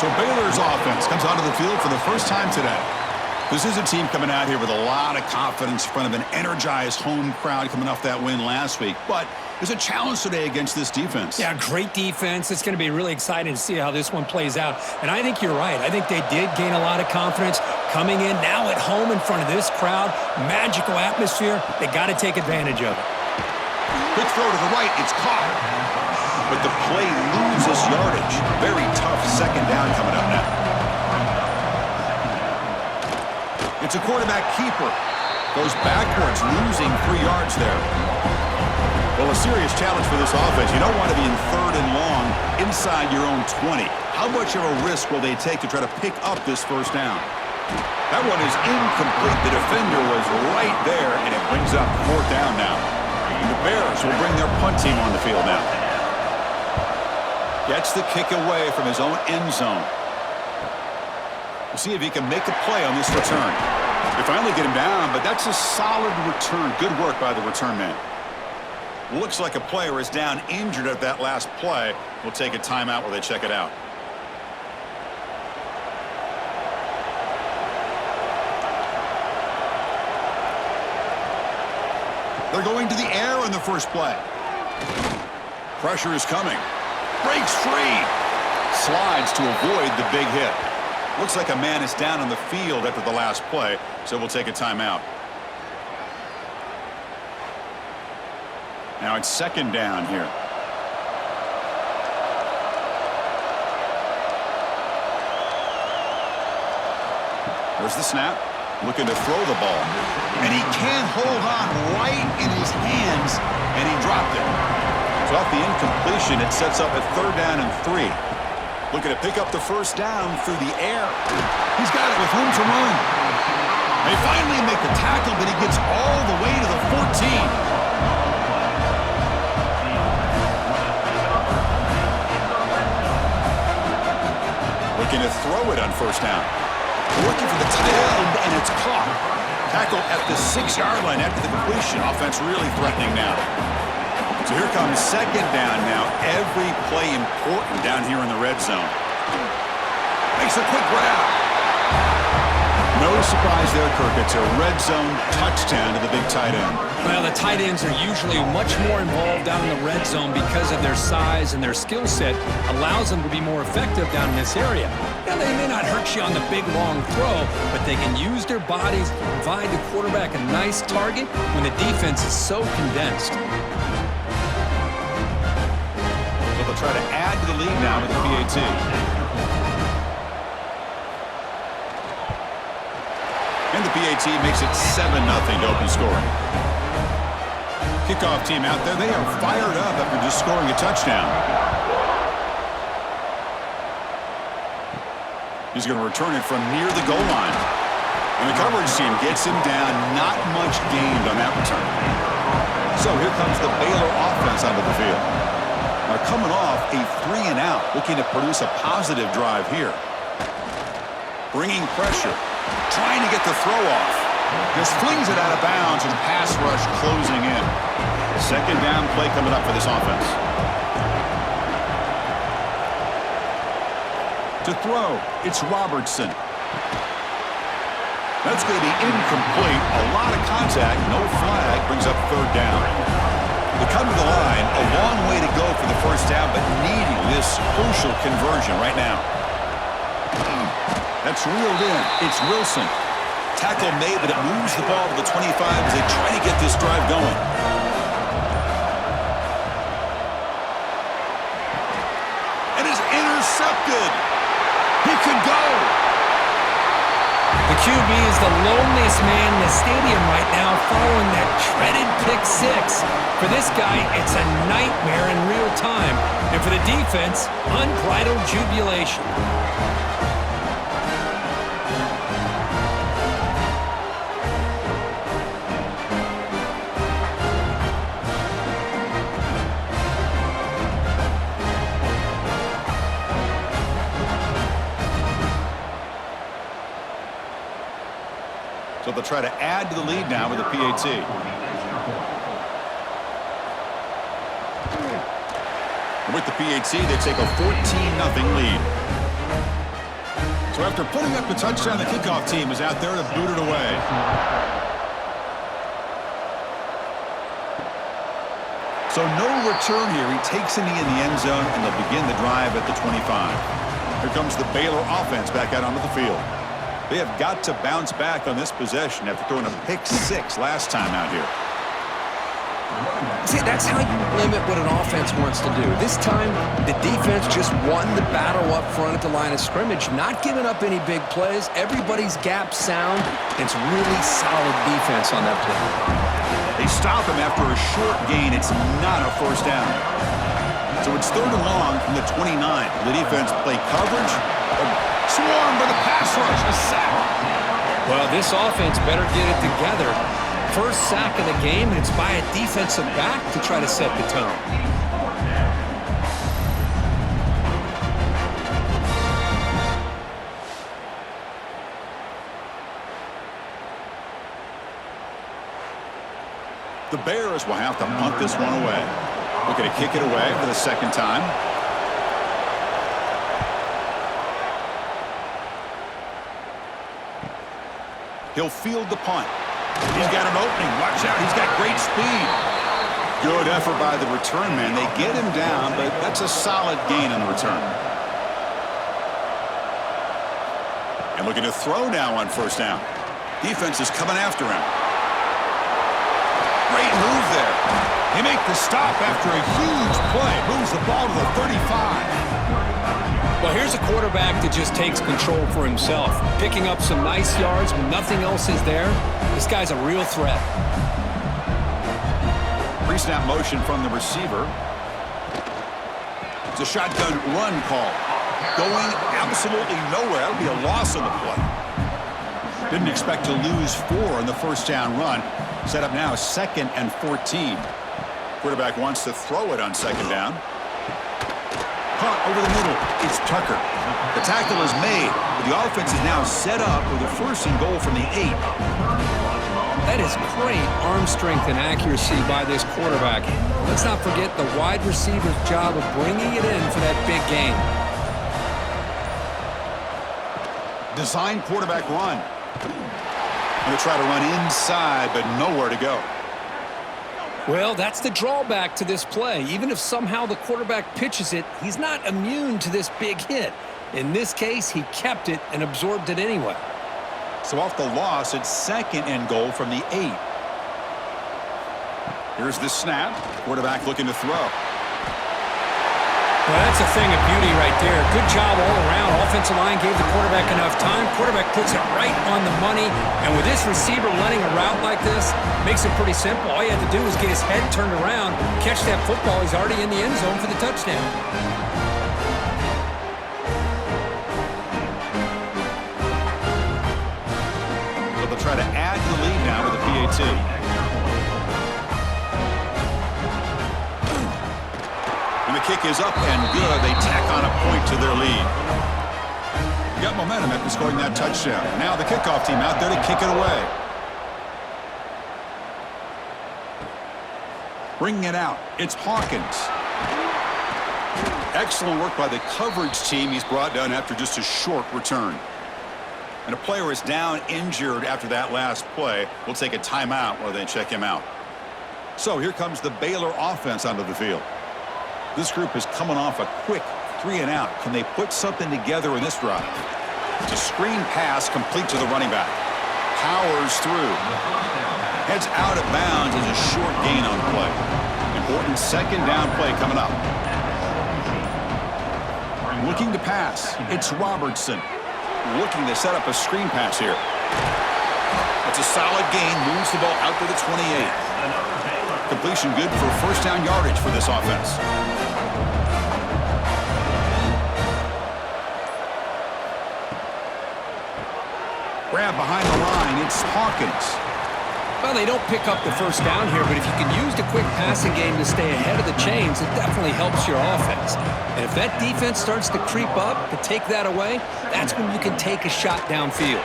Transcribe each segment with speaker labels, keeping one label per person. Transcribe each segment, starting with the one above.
Speaker 1: So Baylor's offense comes onto the field for the first time today. This is a team coming out here with a lot of confidence in front of an energized home crowd coming off that win last week. But there's a challenge today against this defense.
Speaker 2: Yeah, great defense. It's going to be really exciting to see how this one plays out. And I think you're right. I think they did gain a lot of confidence coming in now at home in front of this crowd. Magical atmosphere. They got to take advantage of it.
Speaker 1: Quick throw to the right. It's caught. But the play loses yardage. Very tough second down coming up now. It's a quarterback keeper. Goes backwards, losing 3 yards there. Well, a serious challenge for this offense. You don't want to be in 3rd and long inside your own 20. How much of a risk will they take to try to pick up this first down? That one is incomplete. The defender was right there, and it brings up 4th down now. And the Bears will bring their punt team on the field now. Gets the kick away from his own end zone. We'll see if he can make a play on this return. They finally get him down, but that's a solid return. Good work by the return man. Looks like a player is down injured at that last play. We'll take a timeout while they check it out. They're going to the air on the first play. Pressure is coming. Breaks free. Slides to avoid the big hit. Looks like a man is down on the field after the last play, so we'll take a timeout. Now it's 2nd down here. There's the snap. Looking to throw the ball. And he can't hold on right in his hands, and he dropped it. So off the incompletion, it sets up a 3rd down and 3. Looking to pick up the first down through the air. He's got it with room to run. They finally make the tackle, but he gets all the way to the 14. Looking to throw it on first down. Looking for the tight end, and it's caught. Tackle at the 6-yard line after the completion. Offense really threatening now. So here comes 2nd down now. Every play important down here in the red zone. Makes a quick grab. No surprise there, Kirk. It's a red zone touchdown to the big tight end.
Speaker 2: Well, the tight ends are usually much more involved down in the red zone because of their size and their skill set allows them to be more effective down in this area. Now, they may not hurt you on the big, long throw, but they can use their bodies to provide the quarterback a nice target when the defense is so condensed.
Speaker 1: So they'll try to add to the lead now with the PAT. And the PAT makes it 7-0 to open scoring. Kickoff team out there. They are fired up after just scoring a touchdown. He's going to return it from near the goal line. And the coverage team gets him down. Not much gained on that return. So here comes the Baylor offense onto the field. Now coming off a 3-and-out, looking to produce a positive drive here. Bringing pressure. Trying to get the throw off. Just flings it out of bounds and pass rush closing in. 2nd down play coming up for this offense. To throw, it's Robertson. That's going to be incomplete. A lot of contact, no flag, brings up 3rd down. They come to the line, a long way to go for the first down, but needing this crucial conversion right now. That's reeled in. It's Wilson. Tackle made, but it moves the ball to the 25 as they try to get this drive going. And is intercepted. He could go.
Speaker 2: The QB is the loneliest man in the stadium right now following that dreaded pick 6. For this guy, it's a nightmare in real time. And for the defense, unbridled jubilation.
Speaker 1: So they'll try to add to the lead now with a PAT. With the PAT, they take a 14-0 lead. So after putting up the touchdown, the kickoff team is out there to boot it away. So no return here. He takes a knee in the end zone, and they'll begin the drive at the 25. Here comes the Baylor offense back out onto the field. They have got to bounce back on this possession after throwing a pick-6 last time out here.
Speaker 2: See, that's how you limit what an offense wants to do. This time, the defense just won the battle up front at the line of scrimmage, not giving up any big plays. Everybody's gap sound. It's really solid defense on that play.
Speaker 1: They stop him after a short gain. It's not a first down. So it's 3rd and long from the 29. The defense play coverage. Swarmed by the pass rush. A sack.
Speaker 2: Well, this offense better get it together. First sack of the game, and it's by a defensive back to try to set the tone.
Speaker 1: The Bears will have to punt this one away. Looking to kick it away for the second time. He'll field the punt. He's got an opening. Watch out. He's got great speed. Good effort by the return man. They get him down, but that's a solid gain on the return. And looking to throw now on first down. Defense is coming after him. Great move there. They make the stop after a huge play. Moves the ball to the 35.
Speaker 2: Well, here's a quarterback that just takes control for himself. Picking up some nice yards when nothing else is there. This guy's a real threat.
Speaker 1: Pre-snap motion from the receiver. It's a shotgun run call. Going absolutely nowhere. That'll be a loss on the play. Didn't expect to lose 4 on the first down run. Set up now 2nd and 14. Quarterback wants to throw it on 2nd down. Punt over the middle. It's Tucker. The tackle is made, but the offense is now set up with a 1st and goal from the 8.
Speaker 2: That is great arm strength and accuracy by this quarterback. Let's not forget the wide receiver's job of bringing it in for that big game.
Speaker 1: Design quarterback run. Going to try to run inside, but nowhere to go.
Speaker 2: Well, that's the drawback to this play. Even if somehow the quarterback pitches it, he's not immune to this big hit. In this case, he kept it and absorbed it anyway.
Speaker 1: So off the loss, it's 2nd and goal from the 8. Here's the snap. Quarterback looking to throw.
Speaker 2: Well, that's a thing of beauty right there. Good job all around. Offensive line gave the quarterback enough time. Quarterback puts it right on the money. And with this receiver running a route like this, makes it pretty simple. All you have to do is get his head turned around, catch that football. He's already in the end zone for the touchdown.
Speaker 1: So they'll try to add the lead now with a PAT. And the kick is up and good. They tack on a point to their lead. Got momentum after scoring that touchdown. Now the kickoff team out there to kick it away. Bringing it out. It's Hawkins. Excellent work by the coverage team. He's brought down after just a short return. And a player is down injured after that last play. We'll take a timeout while they check him out. So here comes the Baylor offense onto the field. This group is coming off a quick 3-and-out. Can they put something together in this drive? It's a screen pass complete to the running back. Powers through. Heads out of bounds as a short gain on the play. Important 2nd down play coming up. Looking to pass. It's Robertson. Looking to set up a screen pass here. It's a solid gain. Moves the ball out to the 28. Completion good for 1st down yardage for this offense. Grab behind the line. It's Hawkins.
Speaker 2: Well, they don't pick up the 1st down here, but if you can use the quick passing game to stay ahead of the chains, it definitely helps your offense. And if that defense starts to creep up to take that away, that's when you can take a shot downfield.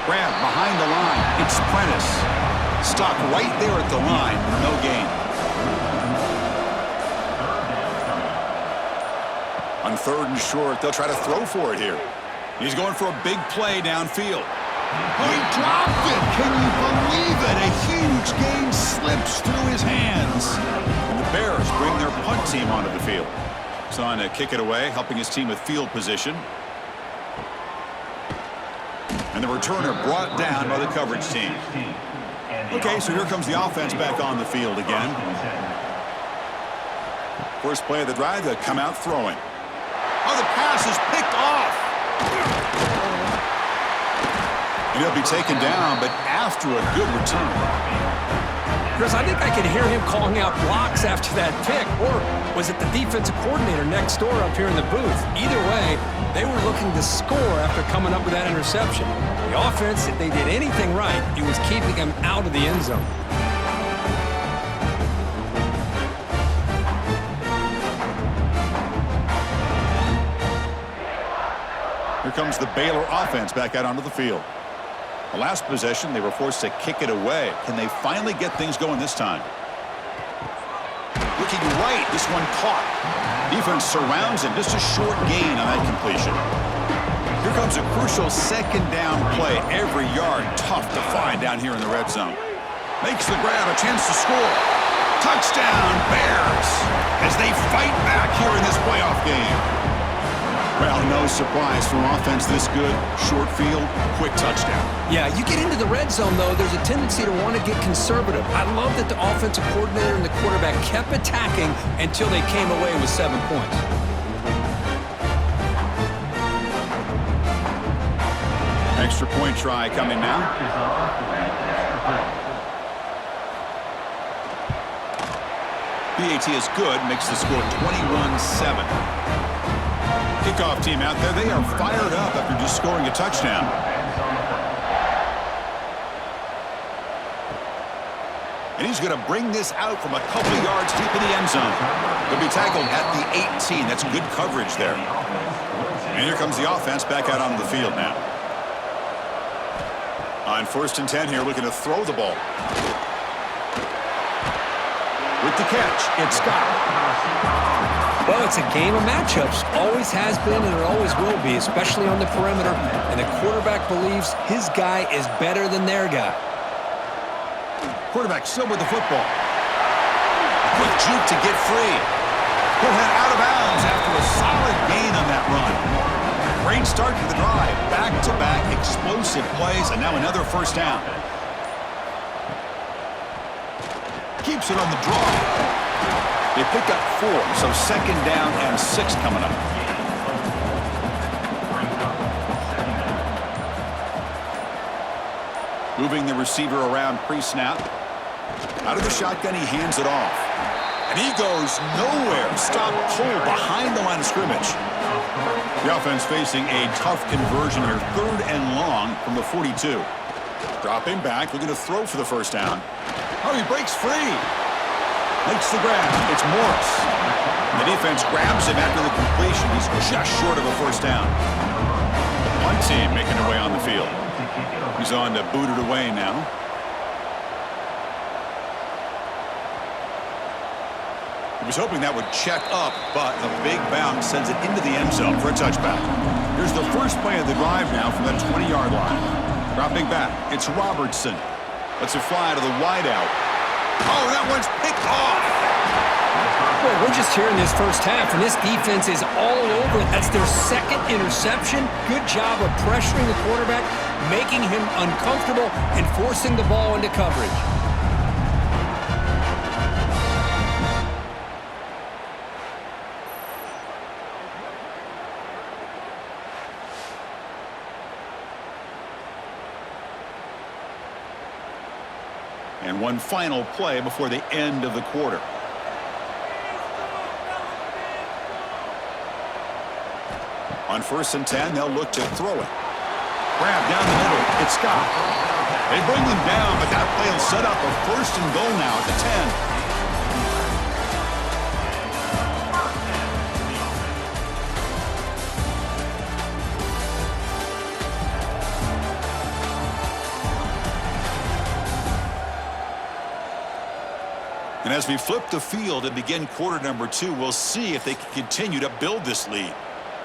Speaker 1: Grab behind the line. It's Prentice. Stop right there at the line. No gain. On 3rd and short, they'll try to throw for it here. He's going for a big play downfield. Oh, he dropped it! Can you believe it? A huge gain slips through his hands. And the Bears bring their punt team onto the field. He's on to kick it away, helping his team with field position. And the returner brought down by the coverage team. Okay, so here comes the offense back on the field again. First play of the drive, they come out throwing. Oh, the pass is picked off. And he'll be taken down, but after a good return.
Speaker 2: Chris, I think I can hear him calling out blocks after that pick. Or was it the defensive coordinator next door up here in the booth? Either way, they were looking to score after coming up with that interception. The offense, if they did anything right, it was keeping him out of the end zone.
Speaker 1: Here comes the Baylor offense back out onto the field. The last possession, they were forced to kick it away. Can they finally get things going this time? Looking right, this one caught. Defense surrounds him, just a short gain on that completion. Here comes a crucial second down play. Every yard tough to find down here in the red zone. Makes the grab, a chance to score. Touchdown, Bears, as they fight back here in this playoff game. Well, no surprise from offense this good. Short field, quick touchdown.
Speaker 2: Yeah, you get into the red zone, though, there's a tendency to want to get conservative. I love that the offensive coordinator and the quarterback kept attacking until they came away with 7 points.
Speaker 1: Extra point try coming now. PAT is good, makes the score 21-7. Kickoff team out there, they are fired up after just scoring a touchdown. And he's going to bring this out from a couple of yards deep in the end zone. He'll be tackled at the 18. That's good coverage there. And here comes the offense back out onto the field now. On 1st and 10 here, looking to throw the ball. With the catch, it's Scott.
Speaker 2: Well, it's a game of matchups. Always has been and it always will be, especially on the perimeter. And the quarterback believes his guy is better than their guy.
Speaker 1: Quarterback still with the football. Quick juke to get free. He'll head out of bounds after a solid gain on that run. Great start to the drive. Back-to-back explosive plays, and now another first down. Keeps it on the draw. They pick up 4, so 2nd down and 6 coming up. Moving the receiver around pre-snap. Out of the shotgun, he hands it off. And he goes nowhere. Stop pull behind the line of scrimmage. The offense facing a tough conversion here. 3rd and long from the 42. Dropping back, looking to throw for the first down. Oh, he breaks free. Makes the grab. It's Morris. The defense grabs him after the completion. He's just short of a first down. One team making their way on the field. He's on to boot it away now. He was hoping that would check up, but the big bounce sends it into the end zone for a touchback. Here's the first play of the drive now from that 20-yard line. Dropping back. It's Robertson. Lets it fly to the wideout. Oh, that one's picked off.
Speaker 2: Well, we're just here in this first half, and this defense is all over it. That's their 2nd interception. Good job of pressuring the quarterback, making him uncomfortable, and forcing the ball into coverage.
Speaker 1: And one final play before the end of the quarter. On 1st and 10, they'll look to throw it. Grab down the middle. It's Scott. They bring them down, but that play will set up a 1st and goal now at the 10. And as we flip the field and begin quarter number 2, we'll see if they can continue to build this lead.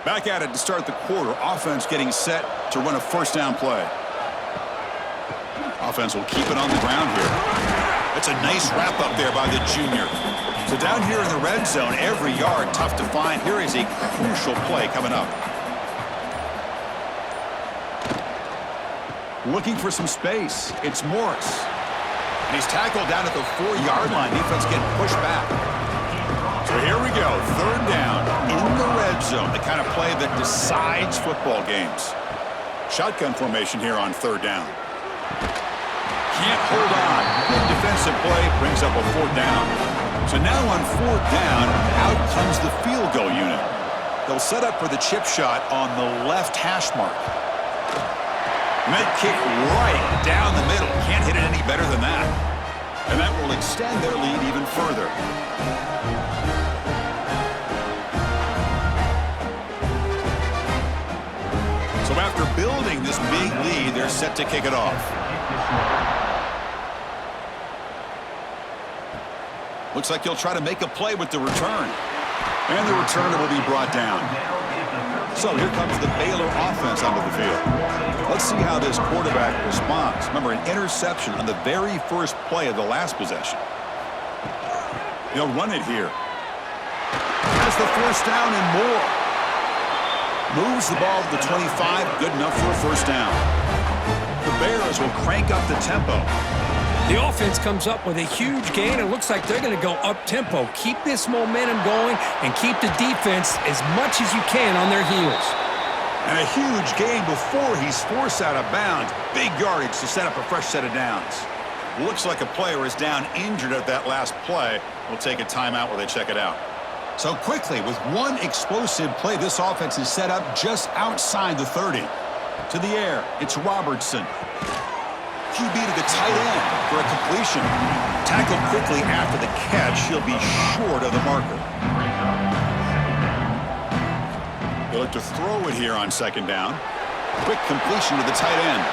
Speaker 1: Back at it to start the quarter. Offense getting set to run a first down play. Offense will keep it on the ground here. That's a nice wrap up there by the junior. So down here in the red zone, every yard tough to find. Here is a crucial play coming up. Looking for some space. It's Morris. And he's tackled down at the 4-yard line. Defense getting pushed back. So here we go. Third down in the red zone. The kind of play that decides football games. Shotgun formation here on third down. Can't hold on. Good defensive play brings up a fourth down. So now on fourth down, out comes the field goal unit. They'll set up for the chip shot on the left hash mark. And they kick right down the middle. Can't hit it any better than that. And that will extend their lead even further. So after building this big lead, they're set to kick it off. Looks like he'll try to make a play with the return. And the returner will be brought down. So here comes the Baylor offense onto the field. Let's see how this quarterback responds. Remember, an interception on the very first play of the last possession. He'll run it here. Has the first down and more. Moves the ball to the 25. Good enough for a first down. The Bears will crank up the tempo.
Speaker 2: The offense comes up with a huge gain. It looks like they're going to go up-tempo. Keep this momentum going and keep the defense as much as you can on their heels.
Speaker 1: And a huge gain before he's forced out of bounds. Big yardage to set up a fresh set of downs. Looks like a player is down injured at that last play. We'll take a timeout while they check it out. So quickly, with one explosive play, this offense is set up just outside the 30. To the air, it's Robertson. QB to the tight end for a completion. Tackled quickly after the catch. He'll be short of the marker. He'll look to throw it here on second down. Quick completion to the tight end.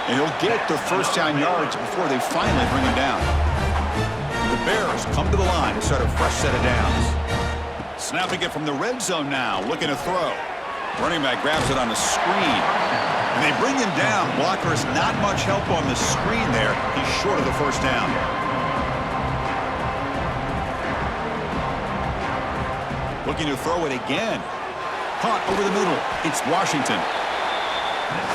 Speaker 1: And he'll get the first down yards before they finally bring him down. And the Bears come to the line to start a fresh set of downs. Snapping it from the red zone now, looking to throw. Running back grabs it on the screen. And they bring him down. Blocker's not much help on the screen there. He's short of the first down. Looking to throw it again. Caught over the middle. It's Washington.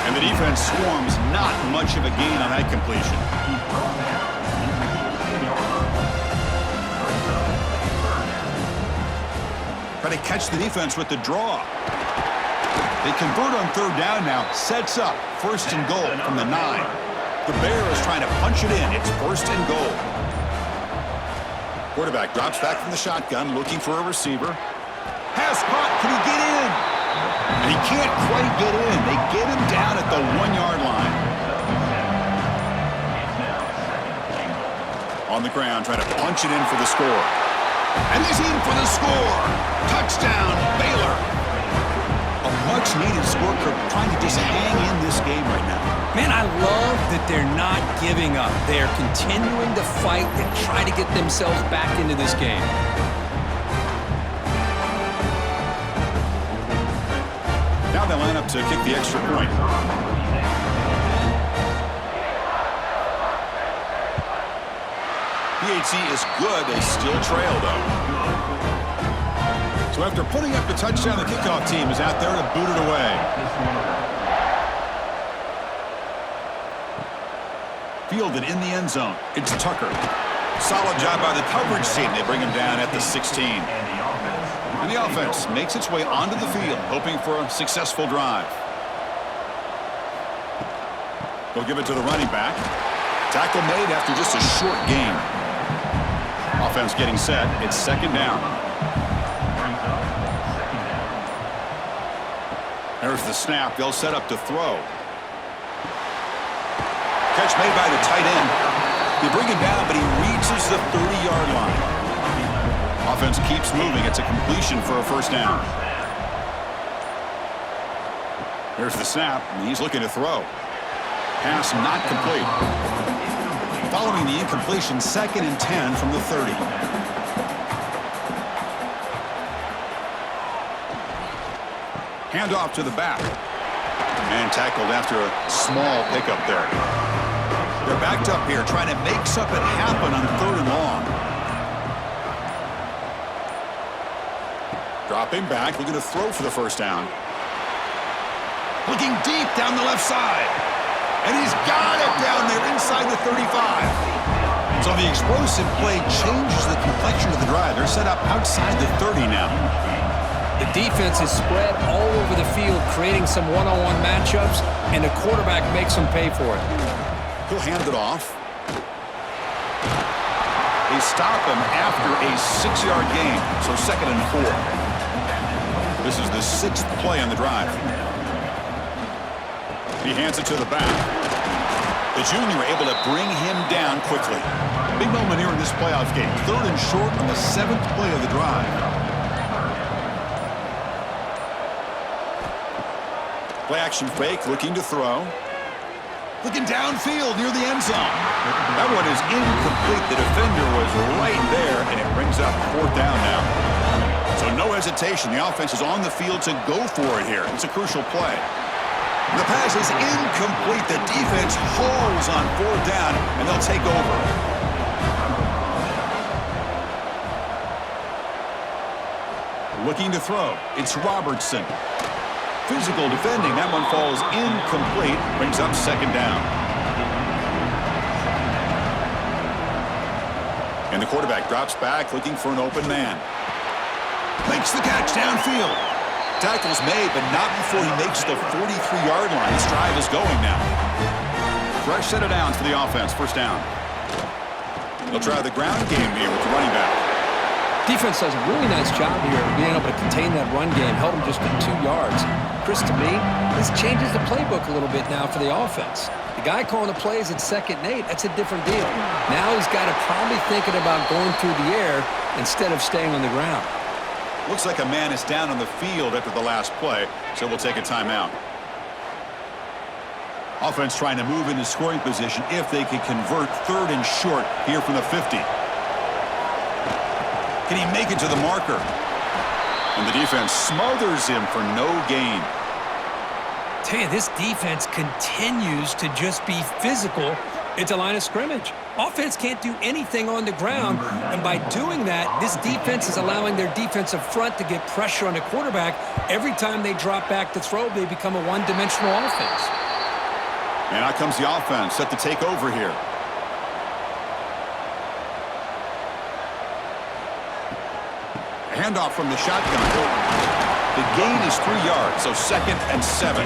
Speaker 1: And the defense swarms. Not much of a gain on that completion. Try to catch the defense with the draw. They convert on third down now. Sets up first and goal from the 9. The Bears trying to punch it in. It's first and goal. Quarterback drops back from the shotgun, looking for a receiver. Pass caught. Can he get in? And he can't quite get in. They get him down at the 1-yard line. On the ground, trying to punch it in for the score. And he's in for the score. Touchdown, Baylor. A much-needed score, trying to just hang in this game right now.
Speaker 2: Man, I love that they're not giving up. They are continuing to fight and try to get themselves back into this game.
Speaker 1: Now they line up to kick the extra point. PAT is good. They still trail, though. So after putting up the touchdown, the kickoff team is out there to boot it away. Fielded in the end zone. It's Tucker. Solid job by the coverage team. They bring him down at the 16. And the offense makes its way onto the field, hoping for a successful drive. They'll give it to the running back. Tackle made after just a short gain. Offense getting set. It's second down. There's the snap. They'll set up to throw. Catch made by the tight end. They bring him down, but he reaches the 30-yard line. Offense keeps moving. It's a completion for a first down. There's the snap, and he's looking to throw. Pass not complete. Following the incompletion, 2nd and 10 from the 30. Handoff to the back. And tackled after a small pickup there. They're backed up here trying to make something happen on 3rd and long. Dropping back, looking to throw for the first down. Looking deep down the left side. And he's got it down there inside the 35. So the explosive play changes the complexion of the drive. They're set up outside the 30 now.
Speaker 2: The defense is spread all over the field, creating some one-on-one matchups, and the quarterback makes them pay for it.
Speaker 1: He'll hand it off. They stop him after a 6-yard gain, so 2nd and 4. This is the 6th play on the drive. He hands it to the back. The junior able to bring him down quickly. Big moment here in this playoff game. 3rd and short on the 7th play of the drive. Play action fake, looking to throw. Looking downfield near the end zone. That one is incomplete. The defender was right there, and it brings up 4th down now. So no hesitation. The offense is on the field to go for it here. It's a crucial play. The pass is incomplete. The defense hauls on 4th down, and they'll take over. Looking to throw. It's Robertson. Physical defending. That one falls incomplete. Brings up 2nd down. And the quarterback drops back, looking for an open man. Makes the catch downfield. Tackle's made, but not before he makes the 43-yard line. This drive is going now. Fresh set of downs for the offense. 1st down. They'll try the ground game here with the running back.
Speaker 2: Defense does a really nice job here of being able to contain that run game, held them just at 2 yards. Chris, to me, this changes the playbook a little bit now for the offense. The guy calling the plays at 2nd and 8, that's a different deal. Now he's got to probably thinking about going through the air instead of staying on the ground.
Speaker 1: Looks like a man is down on the field after the last play, so we'll take a timeout. Offense trying to move into scoring position if they can convert 3rd and short here from the 50. Can he make it to the marker? And the defense smothers him for no gain.
Speaker 2: Tell you, this defense continues to just be physical at the line of scrimmage. Offense can't do anything on the ground, and by doing that, this defense is allowing their defensive front to get pressure on the quarterback. Every time they drop back to throw, they become a one-dimensional offense.
Speaker 1: And out comes the offense, set to take over here. Handoff from the shotgun. The gain is 3 yards, so 2nd and 7.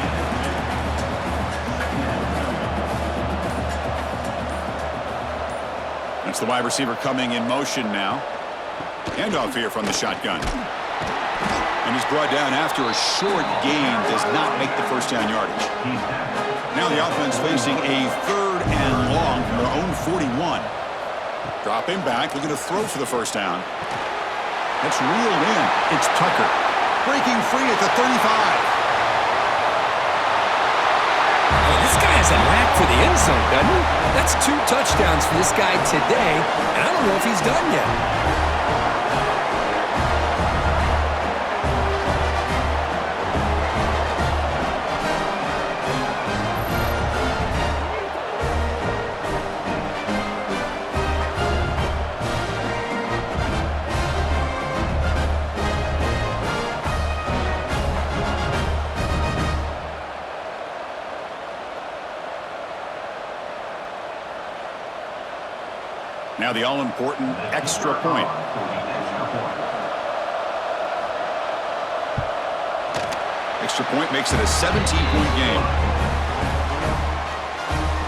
Speaker 1: That's the wide receiver coming in motion now. Handoff here from the shotgun. And he's brought down after a short gain. Does not make the 1st down yardage. Now the offense facing a 3rd and long from their own 41. Dropping back, looking to throw for the 1st down. That's reeled in. It's Tucker. Breaking free at the 35.
Speaker 2: This guy has a knack for the end zone, doesn't he? That's 2 touchdowns for this guy today, and I don't know if he's done yet.
Speaker 1: Now the all-important extra point. Extra point makes it a 17-point game.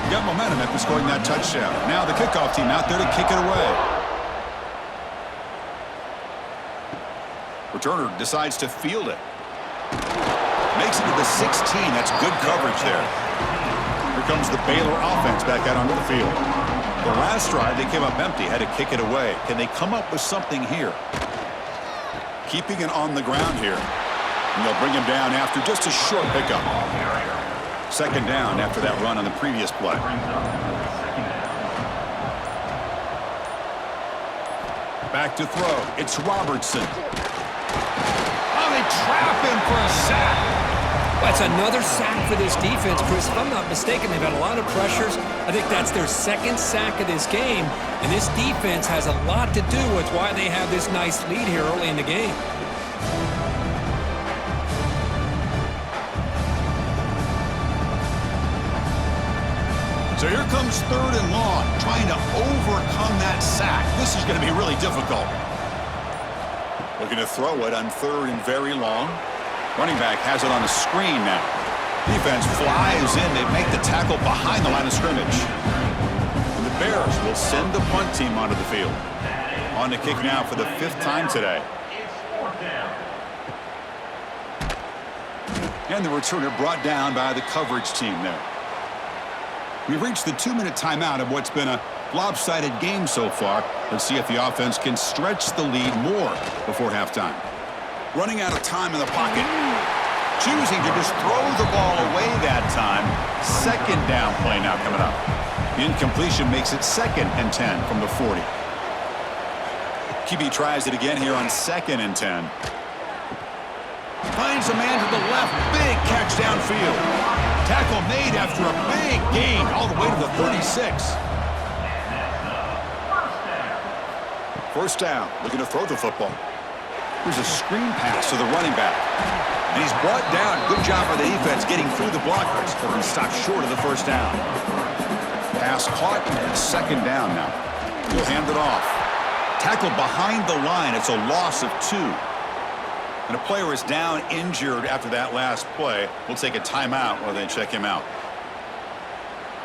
Speaker 1: Got momentum after scoring that touchdown. Now the kickoff team out there to kick it away. Returner decides to field it. Makes it to the 16. That's good coverage there. Here comes the Baylor offense back out onto the field. The last drive, they came up empty, had to kick it away. Can they come up with something here? Keeping it on the ground here. And they'll bring him down after just a short pickup. 2nd down after that run on the previous play. Back to throw. It's Robertson. Oh, they trap him for a sack.
Speaker 2: That's another sack for this defense, Chris. If I'm not mistaken, they've had a lot of pressures. I think that's their second sack of this game, and this defense has a lot to do with why they have this nice lead here early in the game.
Speaker 1: So here comes 3rd and long, trying to overcome that sack. This is going to be really difficult. Looking to throw it on 3rd and very long. Running back has it on a screen now. Defense flies in. They make the tackle behind the line of scrimmage. And the Bears will send the punt team onto the field. On to kick now for the 5th time today. And the returner brought down by the coverage team there. We've reached the 2-minute timeout of what's been a lopsided game so far. Let's see if the offense can stretch the lead more before halftime. Running out of time in the pocket. Choosing to just throw the ball away that time. 2nd down play now coming up. The incompletion makes it 2nd and 10 from the 40. QB tries it again here on 2nd and 10. Finds a man to the left. Big catch downfield. Tackle made after a big gain all the way to the 36. 1st down, looking to throw the football. Here's a screen pass to the running back. And he's brought down. Good job by the defense getting through the blockers. But he stopped short of the 1st down. Pass caught, 2nd down now. He'll hand it off. Tackle behind the line. It's a loss of 2. And a player is down injured after that last play. We'll take a timeout while they check him out.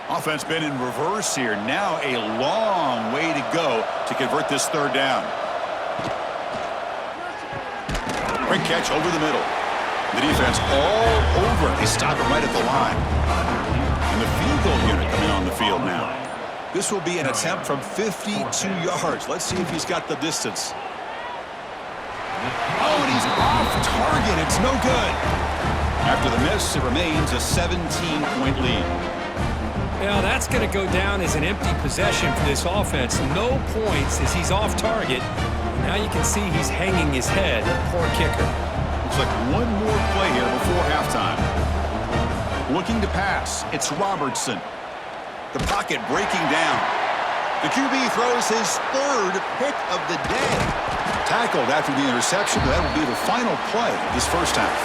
Speaker 1: Offense been in reverse here. Now a long way to go to convert this 3rd down. Great catch over the middle. The defense all over. They stop him right at the line. And the field goal unit coming on the field now. This will be an attempt from 52 yards. Let's see if he's got the distance. Oh, and he's off target. It's no good. After the miss, it remains a 17-point lead.
Speaker 2: Well, that's going to go down as an empty possession for this offense. No points as he's off target. Now you can see he's hanging his head. Poor kicker.
Speaker 1: Looks like one more play here before halftime. Looking to pass. It's Robertson. The pocket breaking down. The QB throws his 3rd pick of the day. Tackled after the interception. That will be the final play of this 1st half.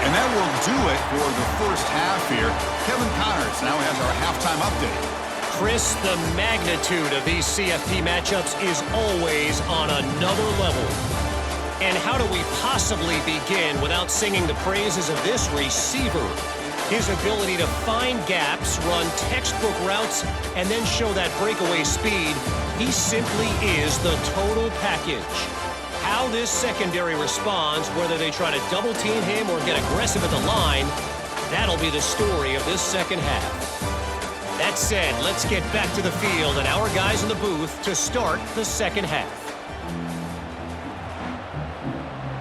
Speaker 1: And that will do it for the 1st half here. Kevin Connors now has our halftime update.
Speaker 3: Chris, the magnitude of these CFP matchups is always on another level. And how do we possibly begin without singing the praises of this receiver? His ability to find gaps, run textbook routes, and then show that breakaway speed. He simply is the total package. How this secondary responds, whether they try to double team him or get aggressive at the line, that'll be the story of this 2nd half. That said, let's get back to the field and our guys in the booth to start the 2nd half.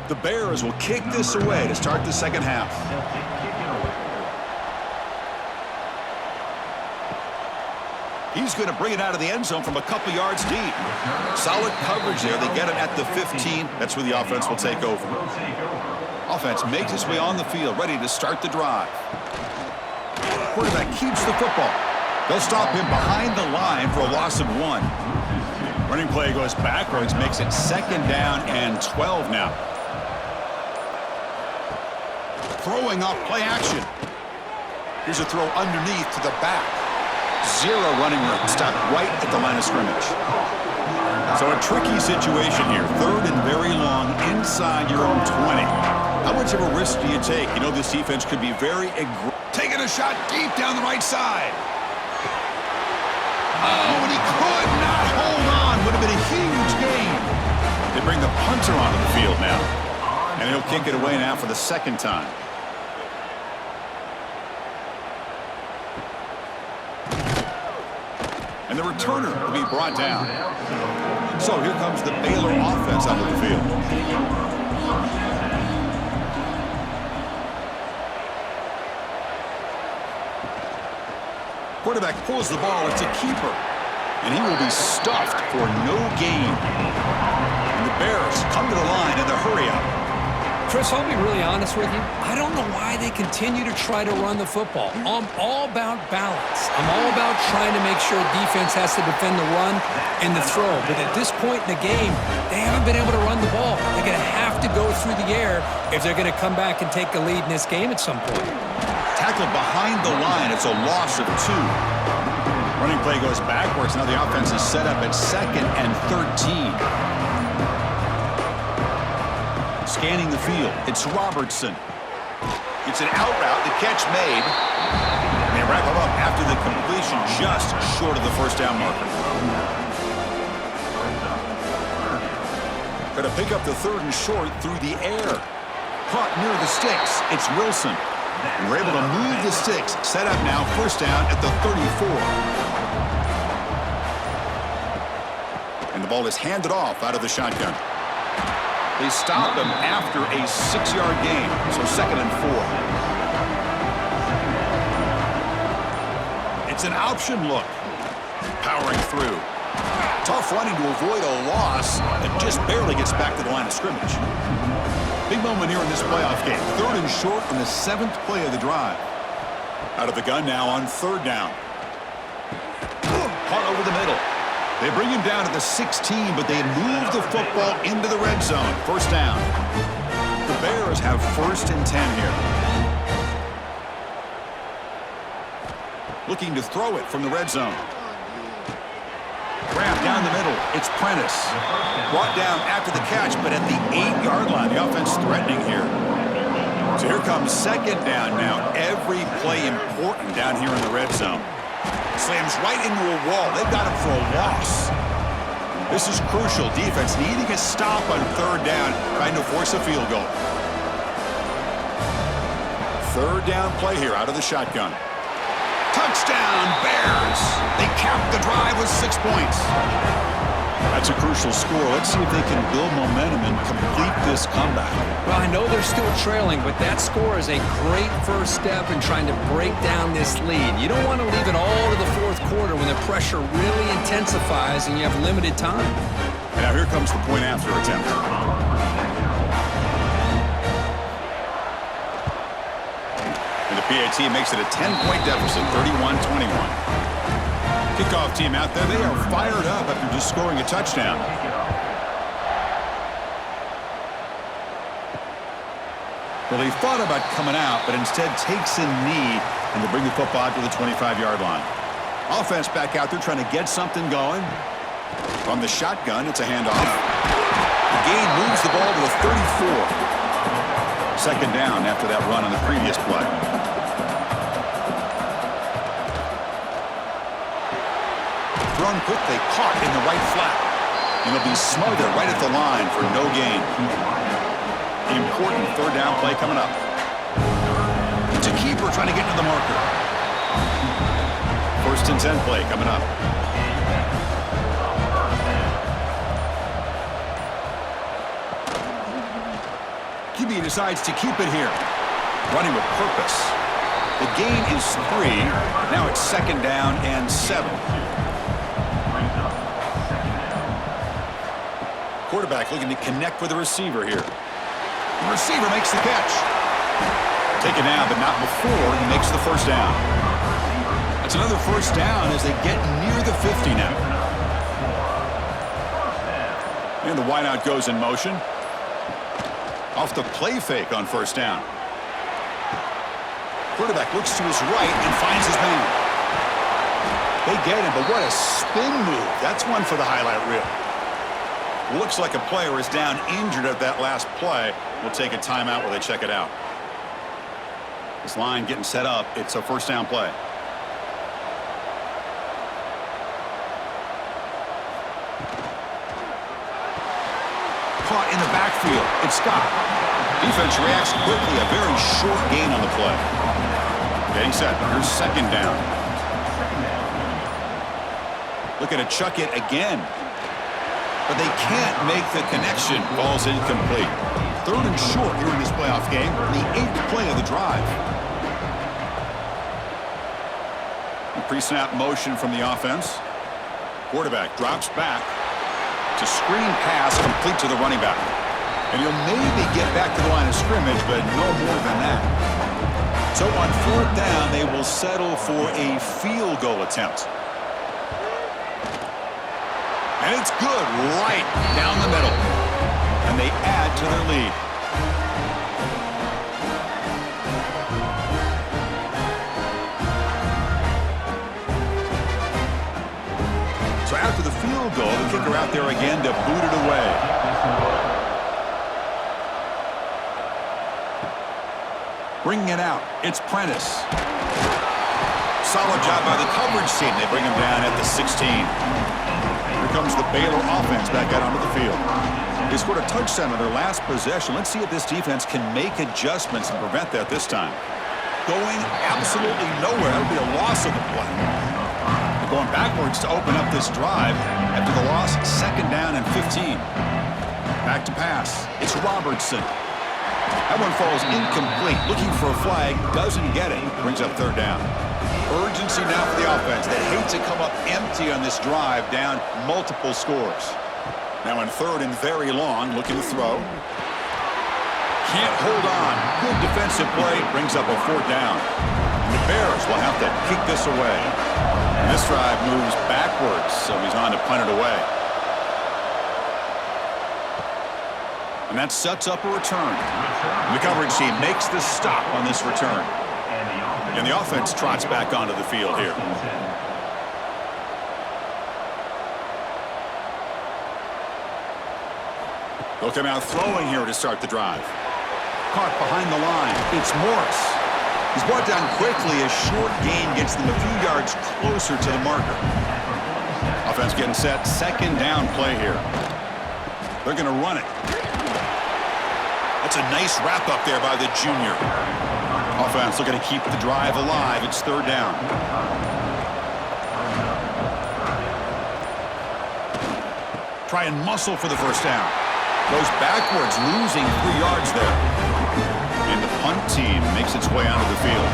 Speaker 1: The Bears will kick this away to start the 2nd half. He's going to bring it out of the end zone from a couple yards deep. Solid coverage there. They get it at the 15. That's where the offense will take over. Offense makes its way on the field, ready to start the drive. Quarterback keeps the football. They'll stop him behind the line for a loss of 1. Running play goes backwards, makes it 2nd down and 12 now. Throwing off play action. Here's a throw underneath to the back. 0 running room. Stopped right at the line of scrimmage. So a tricky situation here. 3rd and very long inside your own 20. How much of a risk do you take? You know this defense could be very aggressive. Taking a shot deep down the right side. Oh, and he could not hold on. Would have been a huge gain. They bring the punter onto the field now. And he'll kick it away now for the 2nd time. And the returner will be brought down. So here comes the Baylor offense onto the field. Quarterback pulls the ball. It's a keeper. And he will be stuffed for no gain. And the Bears come to the line in the hurry up.
Speaker 2: Chris, I'll be really honest with you. I don't know why they continue to try to run the football. I'm all about balance. I'm all about trying to make sure defense has to defend the run and the throw. But at this point in the game, they haven't been able to run the ball. They're going to have to go through the air if they're going to come back and take a lead in this game at some point.
Speaker 1: Tackled behind the line. It's a loss of 2. Running play goes backwards. Now the offense is set up at 2nd and 13. Scanning the field. It's Robertson. It's an out route. The catch made. And they wrap him up after the completion just short of the first down marker. Going to pick up the 3rd and short through the air. Caught near the sticks. It's Wilson. And we're able to move the sticks. Set up now. First down at the 34. And the ball is handed off out of the shotgun. They stop him after a 6-yard gain, so 2nd and 4. It's an option look. Powering through. Tough running to avoid a loss that just barely gets back to the line of scrimmage. Big moment here in this playoff game. 3rd and short on the 7th play of the drive. Out of the gun now on 3rd down. Caught over the middle. They bring him down to the 16, but they move the football into the red zone. First down. The Bears have 1st and 10 here. Looking to throw it from the red zone. Grab down the middle. It's Prentice. Brought down after the catch, but at the 8-yard line. The offense threatening here. So here comes 2nd down now. Every play important down here in the red zone. Slams right into a wall. They've got him for a loss. This is crucial. Defense needing a stop on 3rd down, trying to force a field goal. 3rd down play here out of the shotgun. Touchdown, Bears! They cap the drive with 6 points. That's a crucial score. Let's see if they can build momentum and complete this comeback.
Speaker 2: Well, I know they're still trailing, but that score is a great first step in trying to break down this lead. You don't want to leave it all to the 4th quarter when the pressure really intensifies and you have limited time.
Speaker 1: And now here comes the point after attempt. And the PAT makes it a 10-point deficit, 31-21. Kickoff team out there, they are fired up after just scoring a touchdown. Well, he thought about coming out, but instead takes a knee and to bring the football out to the 25-yard line. Offense back out there trying to get something going. From the shotgun, it's a handoff. The gain moves the ball to the 34. 2nd down after that run on the previous play. Thrown quickly, caught in the right flat. And it'll be smothered right at the line for no gain. Important 3rd down play coming up. It's a keeper trying to get to the marker. 1st and 10 play coming up. QB decides to keep it here. Running with purpose. The gain is 3. Now it's 2nd down and 7. Quarterback looking to connect with the receiver here. The receiver makes the catch. Taken down, but not before he makes the first down. That's another first down as they get near the 50 now. And the wideout goes in motion. Off the play fake on first down. Quarterback looks to his right and finds his man. They get him, but what a spin move. That's one for the highlight reel. Looks like a player is down injured at that last play. We'll take a timeout while they check it out. This line getting set up. It's a first down play. Caught in the backfield. It's Scott. Defense reacts quickly. A very short gain on the play. Getting set. Here's 2nd down. Looking to chuck it again. But they can't make the connection. Ball's incomplete. 3rd and short here in this playoff game. The 8th play of the drive. Pre-snap motion from the offense. Quarterback drops back. It's a screen pass complete to the running back. And he'll maybe get back to the line of scrimmage, but no more than that. So on 4th down, they will settle for a field goal attempt. And it's good right down the middle. And they add to their lead. So after the field goal, the kicker out there again to boot it away. Bringing it out, it's Prentice. Solid job by the coverage team. They bring him down at the 16. Here comes the Baylor offense back out onto the field. They scored a touchdown on their last possession. Let's see if this defense can make adjustments and prevent that this time. Going absolutely nowhere. That'll be a loss of the play. They're going backwards to open up this drive after the loss. 2nd down and 15. Back to pass. It's Robertson. That one falls incomplete. Looking for a flag. Doesn't get it. Brings up 3rd down. Urgency now for the offense. They hate to come up empty on this drive, down multiple scores. Now in 3rd and very long. Looking to throw. Can't hold on. Good defensive play. Brings up a 4th down. And the Bears will have to kick this away. And this drive moves backwards, so he's on to punt it away. And that sets up a return. The coverage team makes the stop on this return. And the offense trots back onto the field here. They'll come out throwing here to start the drive. Caught behind the line. It's Morris. He's brought down quickly. A short gain gets them a few yards closer to the marker. Offense getting set. 2nd down play here. They're going to run it. That's a nice wrap up there by the junior. Offense looking to keep the drive alive. It's 3rd down. Try and muscle for the 1st down. Goes backwards, losing 3 yards there. And the punt team makes its way onto the field.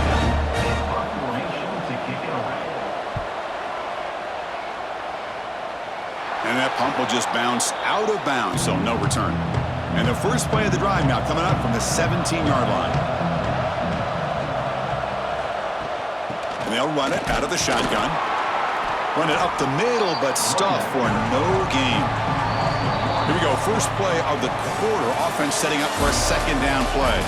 Speaker 1: And that punt will just bounce out of bounds, so no return. And the first play of the drive now coming up from the 17-yard line. And they'll run it out of the shotgun. Run it up the middle, but stuff for no gain. Here we go, first play of the quarter. Offense setting up for a 2nd down play.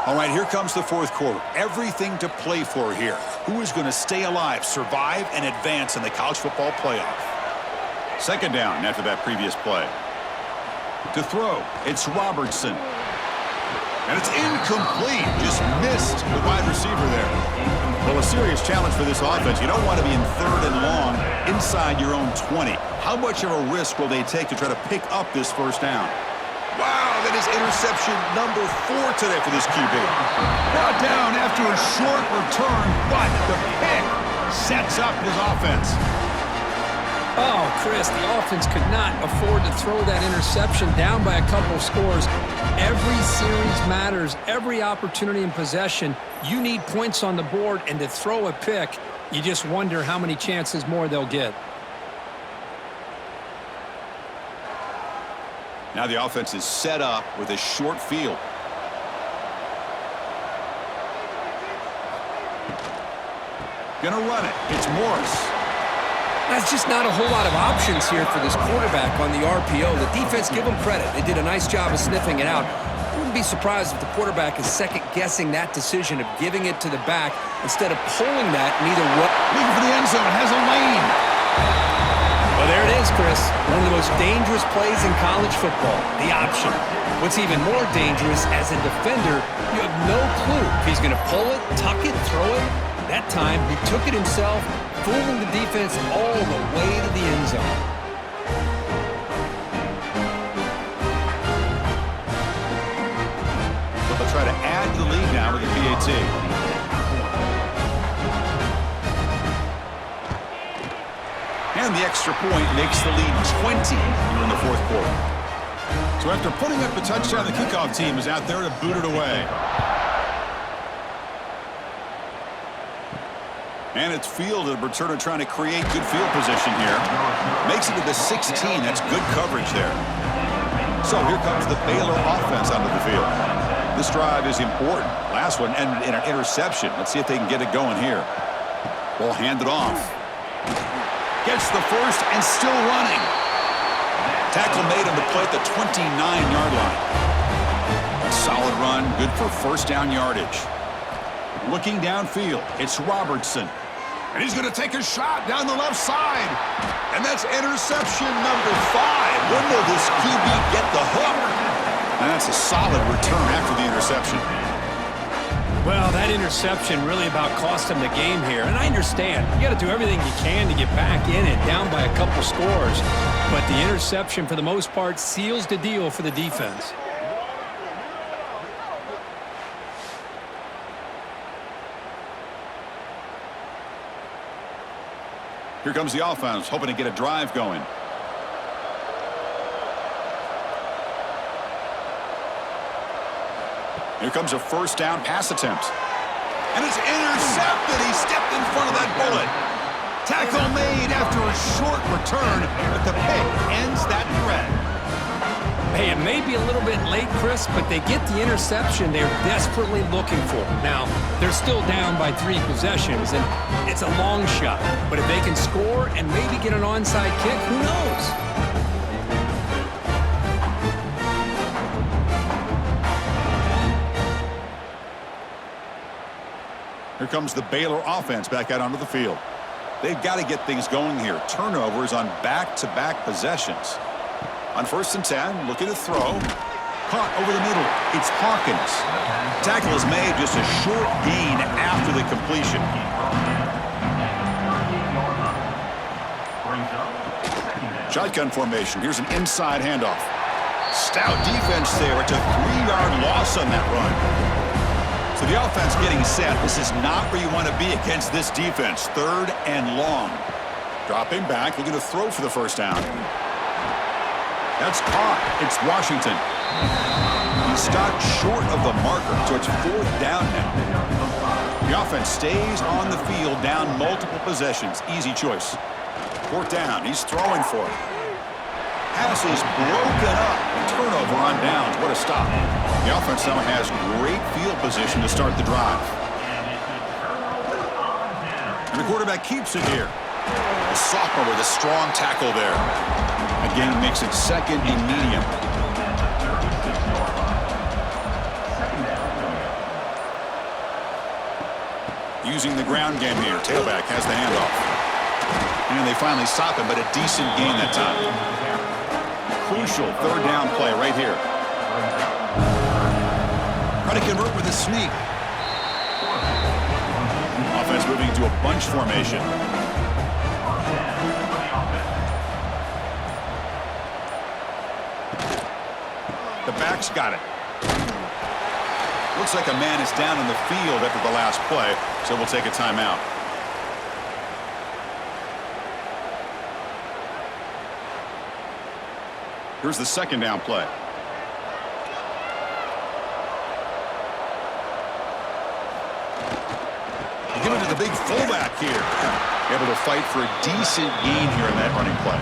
Speaker 1: All right, here comes the 4th quarter. Everything to play for here. Who is going to stay alive, survive, and advance in the college football playoff? 2nd down after that previous play. To throw, it's Robertson. And it's incomplete. Just missed the wide receiver there. Well, a serious challenge for this offense. You don't want to be in 3rd and long inside your own 20. How much of a risk will they take to try to pick up this 1st down? Wow, that is interception number 4 today for this QB. Brought down after a short return, but the pick sets up his offense.
Speaker 2: Oh, Chris, the offense could not afford to throw that interception down by a couple of scores. Every series matters. Every opportunity in possession, you need points on the board, and to throw a pick, you just wonder how many chances more they'll get.
Speaker 1: Now the offense is set up with a short field. Gonna run it. It's Morris.
Speaker 4: That's just not a whole lot of options here for this quarterback on the RPO. The defense, give them credit. They did a nice job of sniffing it out. I wouldn't be surprised if the quarterback is second-guessing that decision of giving it to the back instead of pulling that neither way.
Speaker 1: Looking for the end zone. Has a lane.
Speaker 4: Well, there it is, Chris. One of the most dangerous plays in college football, the option. What's even more dangerous, as a defender, you have no clue if he's going to pull it, tuck it, throw it. That time, he took it himself, fooling the defense all the way to the end zone.
Speaker 1: So they'll try to add to the lead now with the PAT. And the extra point makes the lead 20 here in the 4th quarter. So after putting up the touchdown, the kickoff team is out there to boot it away. And it's fielded. Returner trying to create good field position here. Makes it to the 16. That's good coverage there. So here comes the Baylor offense onto the field. This drive is important. Last one ended in an interception. Let's see if they can get it going here. Ball handed off. Gets the first and still running. Tackle made on the play at the 29-yard line. A solid run, good for first down yardage. Looking downfield, it's Robertson. And he's going to take a shot down the left side. And that's interception number 5. When will this QB get the hook? And that's a solid return after the interception.
Speaker 2: Well, that interception really about cost him the game here. And I understand. You got to do everything you can to get back in it, down by a couple scores. But the interception, for the most part, seals the deal for the defense.
Speaker 1: Here comes the offense, hoping to get a drive going. Here comes a first down pass attempt. And it's intercepted. He stepped in front of that bullet. Tackle made after a short return, but the pick ends that threat.
Speaker 2: Hey, it may be a little bit late, Chris, but they get the interception they're desperately looking for. Now, they're still down by 3 possessions, and it's a long shot. But if they can score and maybe get an onside kick, who knows?
Speaker 1: Here comes the Baylor offense back out onto the field. They've got to get things going here. Turnovers on back-to-back possessions. On 1st and 10, looking to throw. Caught over the middle. It's Hawkins. Tackle is made, just a short gain after the completion. Shotgun formation. Here's an inside handoff. Stout defense there. It's a 3-yard loss on that run. So the offense getting set. This is not where you want to be against this defense. 3rd and long. Dropping back, looking to throw for the first down. That's caught. It's Washington. He stopped short of the marker, so it's 4th down now. The offense stays on the field, down multiple possessions. Easy choice. 4th down. He's throwing for it. Pass is broken up. Turnover on downs. What a stop. The offense now has great field position to start the drive. And the quarterback keeps it here. The sophomore with a strong tackle there. Again, makes it 2nd and medium. Using the ground game here. Tailback has the handoff. And they finally stop him, but a decent gain that time. Crucial 3rd down play right here. Try to convert with a sneak. Offense moving into a bunch formation. The back's got it. Looks like a man is down on the field after the last play, so we'll take a timeout. Here's the 2nd down play. You give it to the big fullback here. Able to fight for a decent gain here in that running play.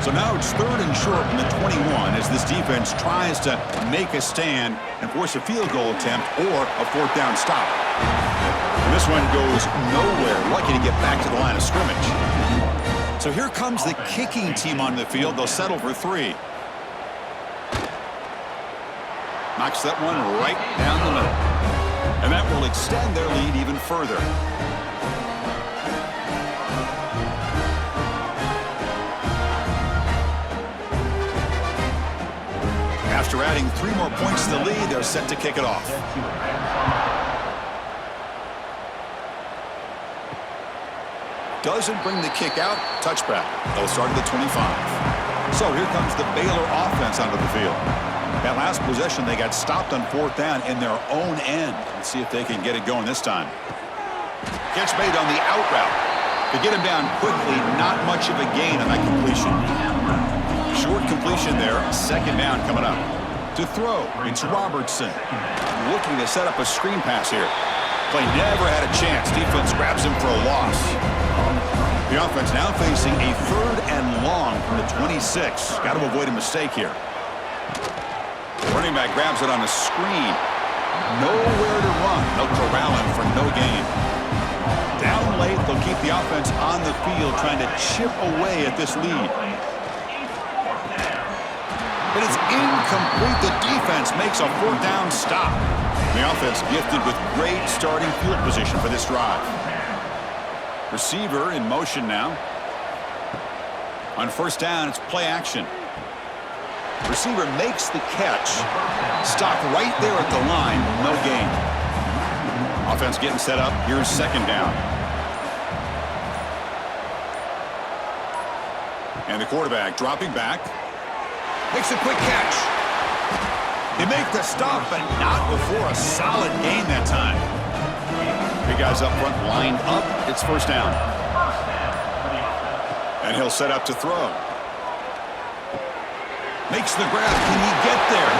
Speaker 1: So now it's 3rd and short from the 21 as this defense tries to make a stand and force a field goal attempt or a 4th down stop. And this one goes nowhere. Lucky to get back to the line of scrimmage. So here comes the kicking team on the field. They'll settle for 3. Knocks that one right down the middle. And that will extend their lead even further. After adding 3 more points to the lead, they're set to kick it off. Doesn't bring the kick out. Touchback. They'll start at the 25. So here comes the Baylor offense onto the field. That last possession, they got stopped on 4th down in their own end. Let's see if they can get it going this time. Catch made on the out route. To get him down quickly, not much of a gain on that completion. Short completion there. Second down coming up. To throw, it's Robertson. Looking to set up a screen pass here. Play never had a chance. Defense grabs him for a loss. The offense now facing a 3rd and long from the 26. Got to avoid a mistake here. Running back grabs it on a screen. Nowhere to run. They'll corral him for no gain. Down late, they'll keep the offense on the field trying to chip away at this lead. But it's incomplete. The defense makes a 4th down stop. The offense gifted with great starting field position for this drive. Receiver in motion now. On 1st down, it's play action. Receiver makes the catch. Stop right there at the line. No gain. Offense getting set up. Here's 2nd down. And the quarterback dropping back. Makes a quick catch. They make the stop, but not before a solid gain that time. Big guys up front lined up. It's 1st down. And he'll set up to throw. Makes the grab. Can he get there?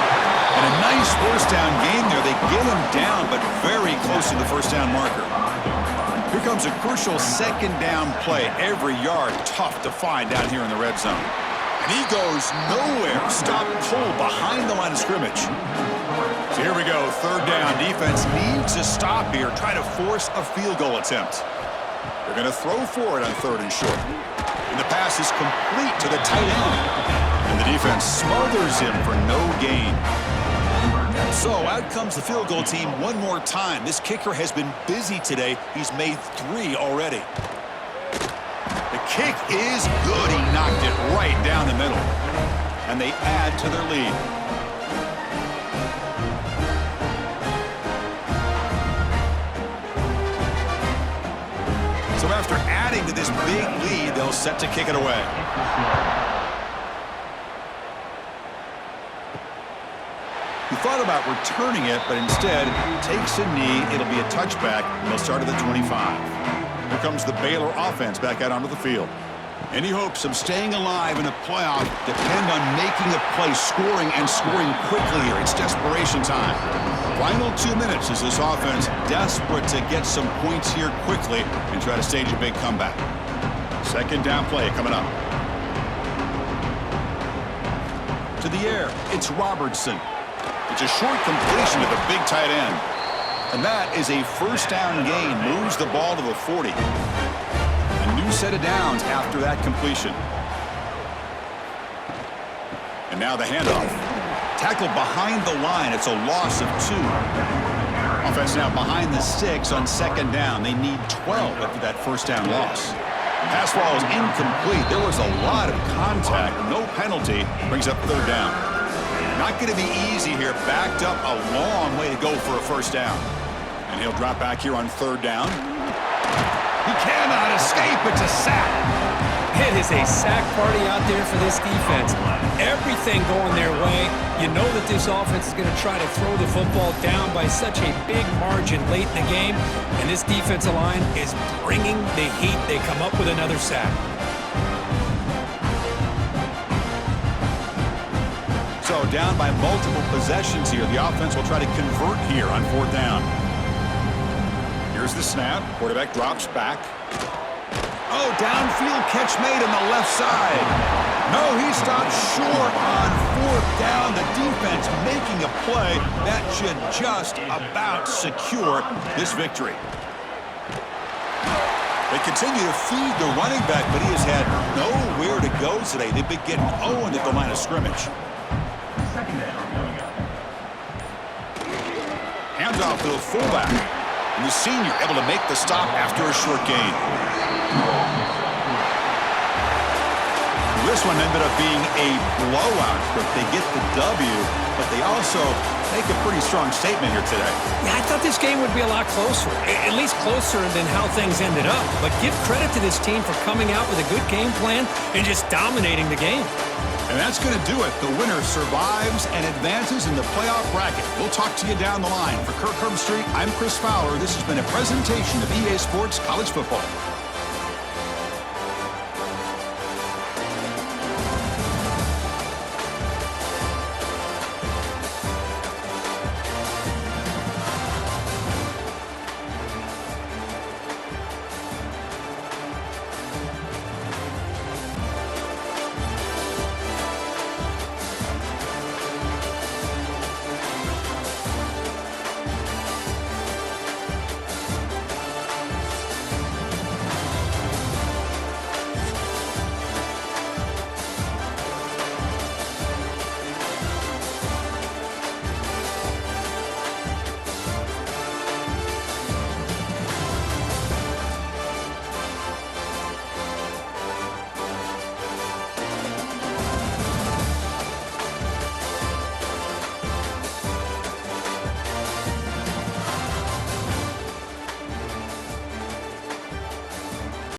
Speaker 1: And a nice 1st down gain there. They get him down, but very close to the 1st down marker. Here comes a crucial 2nd down play. Every yard tough to find down here in the red zone. And he goes nowhere. Stop pull behind the line of scrimmage. So here we go. 3rd down. Defense needs a stop here. Try to force a field goal attempt. They're going to throw for it on 3rd and short. And the pass is complete to the tight end. And the defense smothers him for no gain. So out comes the field goal team one more time. This kicker has been busy today. He's made 3 already. The kick is good. He knocked it right down the middle. And they add to their lead. So after adding to this big lead, they'll set to kick it away. He thought about returning it, but instead takes a knee. It'll be a touchback, and they'll start at the 25. Here comes the Baylor offense back out onto the field. Any hopes of staying alive in a playoff depend on making a play, scoring quickly here. It's desperation time. Final 2 minutes as this offense desperate to get some points here quickly and try to stage a big comeback. 2nd down play coming up. To the air, it's Robertson. It's a short completion to the big tight end. And that is a 1st down gain. Moves the ball to the 40. A new set of downs after that completion. And now the handoff. Tackled behind the line. It's a loss of 2. Offense now behind the 6 on 2nd down. They need 12 after that 1st down loss. Pass ball is incomplete. There was a lot of contact. No penalty. Brings up 3rd down. Not going to be easy here. Backed up a long way to go for a 1st down. And he'll drop back here on 3rd down. He cannot escape. It's a sack.
Speaker 2: It is a sack party out there for this defense. Everything going their way. You know that this offense is going to try to throw the football down by such a big margin late in the game. And this defensive line is bringing the heat. They come up with another sack.
Speaker 1: So down by multiple possessions here. The offense will try to convert here on 4th down. Here's the snap. Quarterback drops back. Oh, downfield catch made on the left side. No, he stopped short on 4th down. The defense making a play that should just about secure this victory. They continue to feed the running back, but he has had nowhere to go today. They've been getting Owen at the line of scrimmage. Hands off to the fullback. And the senior able to make the stop after a short gain. This one ended up being a blowout, but they get the W, but they also make a pretty strong statement here today.
Speaker 2: Yeah, I thought this game would be a lot closer, at least closer than how things ended up. But give credit to this team for coming out with a good game plan and just dominating the game.
Speaker 1: And that's going to do it. The winner survives and advances in the playoff bracket. We'll talk to you down the line. For Kirk Herbstreit, I'm Chris Fowler. This has been a presentation of EA Sports College Football.